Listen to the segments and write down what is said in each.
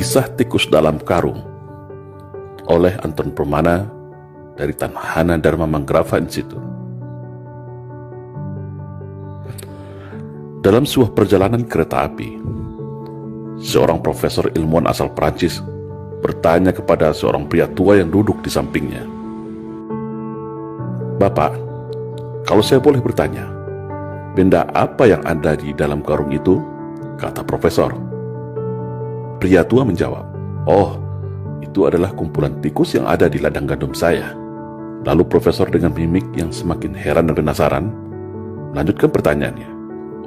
Kisah Tikus Dalam Karung oleh Anton Permana dari Tanhana Dharma Manggrava Institute. Dalam sebuah perjalanan kereta api, seorang profesor ilmuwan asal Prancis bertanya kepada seorang pria tua yang duduk di sampingnya, "Bapak, kalau saya boleh bertanya, benda apa yang ada di dalam karung itu?" kata profesor. Pria tua menjawab, "Oh, itu adalah kumpulan tikus yang ada di ladang gandum saya." Lalu profesor dengan mimik yang semakin heran dan penasaran melanjutkan pertanyaannya,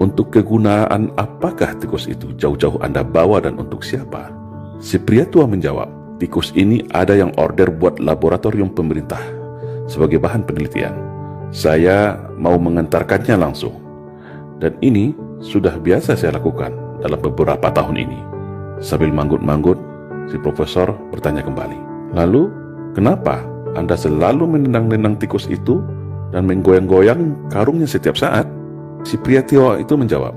"Untuk kegunaan apakah tikus itu jauh-jauh Anda bawa dan untuk siapa?" Si pria tua menjawab, "Tikus ini ada yang order buat laboratorium pemerintah sebagai bahan penelitian. Saya mau mengantarkannya langsung. Dan ini sudah biasa saya lakukan dalam beberapa tahun ini." Sambil manggut-manggut, si profesor bertanya kembali, "Lalu, kenapa Anda selalu menendang-nendang tikus itu dan menggoyang-goyang karungnya setiap saat?" Si pria tua itu menjawab,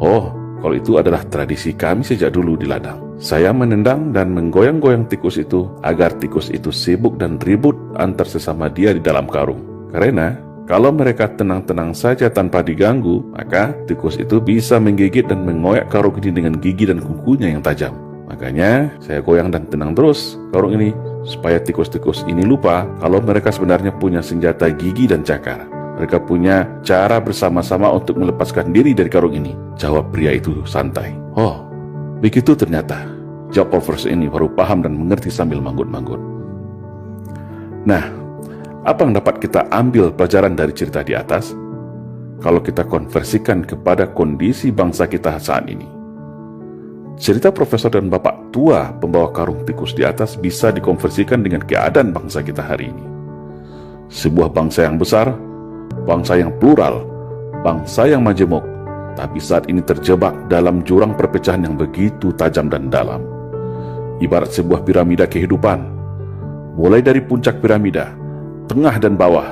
"Oh, kalau itu adalah tradisi kami sejak dulu di ladang. Saya menendang dan menggoyang-goyang tikus itu agar tikus itu sibuk dan ribut antar sesama dia di dalam karung. Karena kalau mereka tenang-tenang saja tanpa diganggu, maka tikus itu bisa menggigit dan mengoyak karung ini dengan gigi dan kukunya yang tajam. Makanya saya goyang dan tenang terus karung ini supaya tikus-tikus ini lupa kalau mereka sebenarnya punya senjata gigi dan cakar. Mereka punya cara bersama-sama untuk melepaskan diri dari karung ini," jawab pria itu santai. "Oh, begitu ternyata," jawab profesor ini baru paham dan mengerti sambil manggut-manggut. Nah, apa yang dapat kita ambil pelajaran dari cerita di atas kalau kita konversikan kepada kondisi bangsa kita saat ini? Cerita profesor dan bapak tua pembawa karung tikus di atas bisa dikonversikan dengan keadaan bangsa kita hari ini. Sebuah bangsa yang besar, bangsa yang plural, bangsa yang majemuk, tapi saat ini terjebak dalam jurang perpecahan yang begitu tajam dan dalam. Ibarat sebuah piramida kehidupan, mulai dari puncak piramida, tengah dan bawah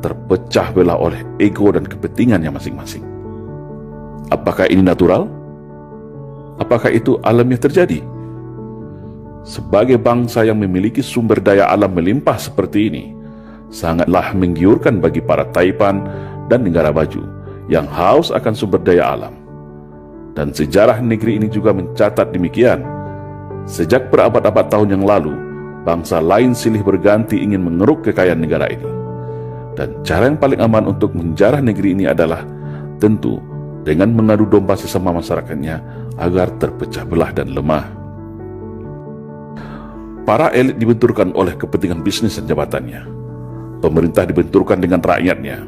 terpecah belah oleh ego dan kepentingannya masing-masing. Apakah ini natural? Apakah itu alamiah terjadi? Sebagai bangsa yang memiliki sumber daya alam melimpah seperti ini, sangatlah menggiurkan bagi para taipan dan negara maju yang haus akan sumber daya alam. Dan sejarah negeri ini juga mencatat demikian. Sejak berabad-abad tahun yang lalu, bangsa lain silih berganti ingin mengeruk kekayaan negara ini. Dan cara yang paling aman untuk menjarah negeri ini adalah tentu dengan mengadu domba sesama masyarakatnya agar terpecah belah dan lemah. Para elit dibenturkan oleh kepentingan bisnis dan jabatannya. Pemerintah dibenturkan dengan rakyatnya.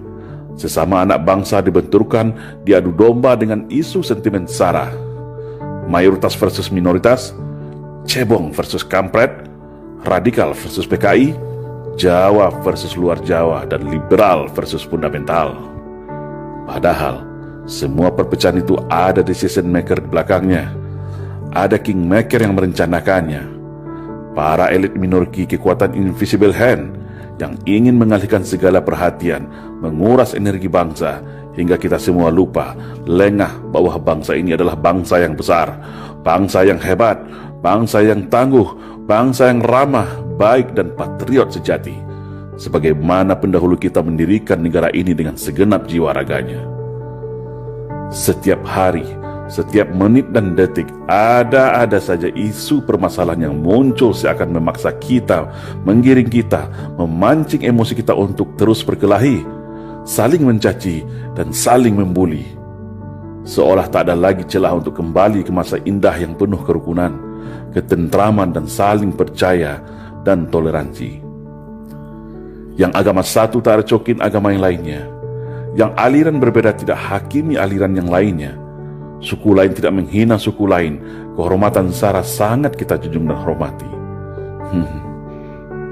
Sesama anak bangsa dibenturkan diadu domba dengan isu sentimen sara. Mayoritas versus minoritas, cebong versus kampret, radikal versus PKI, Jawa versus luar Jawa, dan liberal versus fundamental. Padahal semua perpecahan itu ada decision maker di belakangnya. Ada kingmaker yang merencanakannya. Para elit memiliki kekuatan invisible hand yang ingin mengalihkan segala perhatian, menguras energi bangsa, hingga kita semua lupa, lengah bahwa bangsa ini adalah bangsa yang besar, bangsa yang hebat, bangsa yang tangguh, bangsa yang ramah, baik dan patriot sejati, sebagaimana pendahulu kita mendirikan negara ini dengan segenap jiwa raganya. Setiap hari, setiap menit dan detik, ada saja isu permasalahan yang muncul seakan memaksa kita, menggiring kita, memancing emosi kita untuk terus berkelahi, saling mencaci, dan saling membuli. Seolah tak ada lagi celah untuk kembali ke masa indah yang penuh kerukunan, ketentraman, dan saling percaya dan toleransi. Yang agama satu tak recokin agama yang lainnya. Yang aliran berbeda tidak hakimi aliran yang lainnya. Suku lain tidak menghina suku lain. Kehormatan sara sangat kita junjung dan hormati.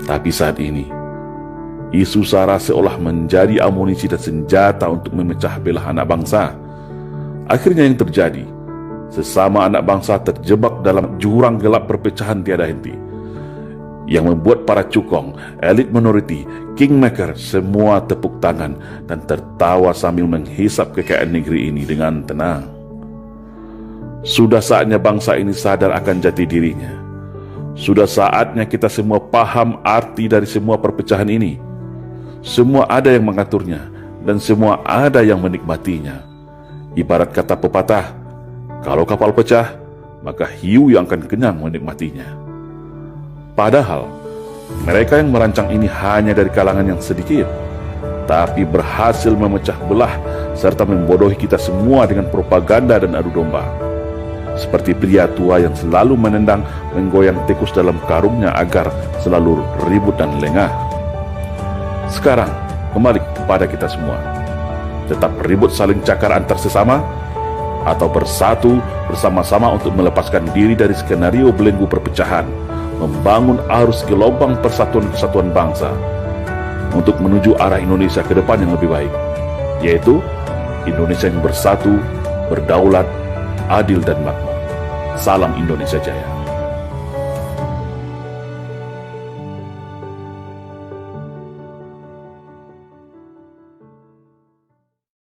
Tapi saat ini, isu sara seolah menjadi amunisi dan senjata untuk memecah belah anak bangsa. Akhirnya yang terjadi, sesama anak bangsa terjebak dalam jurang gelap perpecahan tiada henti, yang membuat para cukong, elit minoriti, kingmaker semua tepuk tangan dan tertawa sambil menghisap kekayaan negeri ini dengan tenang. Sudah saatnya bangsa ini sadar akan jati dirinya. Sudah saatnya kita semua paham arti dari semua perpecahan ini. Semua ada yang mengaturnya, dan semua ada yang menikmatinya. Ibarat kata pepatah, kalau kapal pecah, maka hiu yang akan kenyang menikmatinya. Padahal, mereka yang merancang ini hanya dari kalangan yang sedikit, tapi berhasil memecah belah serta membodohi kita semua dengan propaganda dan adu domba. Seperti pria tua yang selalu menendang menggoyang tikus dalam karungnya agar selalu ribut dan lengah. Sekarang, kembali kepada kita semua. Tetap ribut saling cakar antar sesama, atau bersatu bersama-sama untuk melepaskan diri dari skenario belenggu perpecahan, membangun arus gelombang persatuan kesatuan bangsa, untuk menuju arah Indonesia ke depan yang lebih baik, yaitu Indonesia yang bersatu, berdaulat, adil dan makmur. Salam Indonesia Jaya.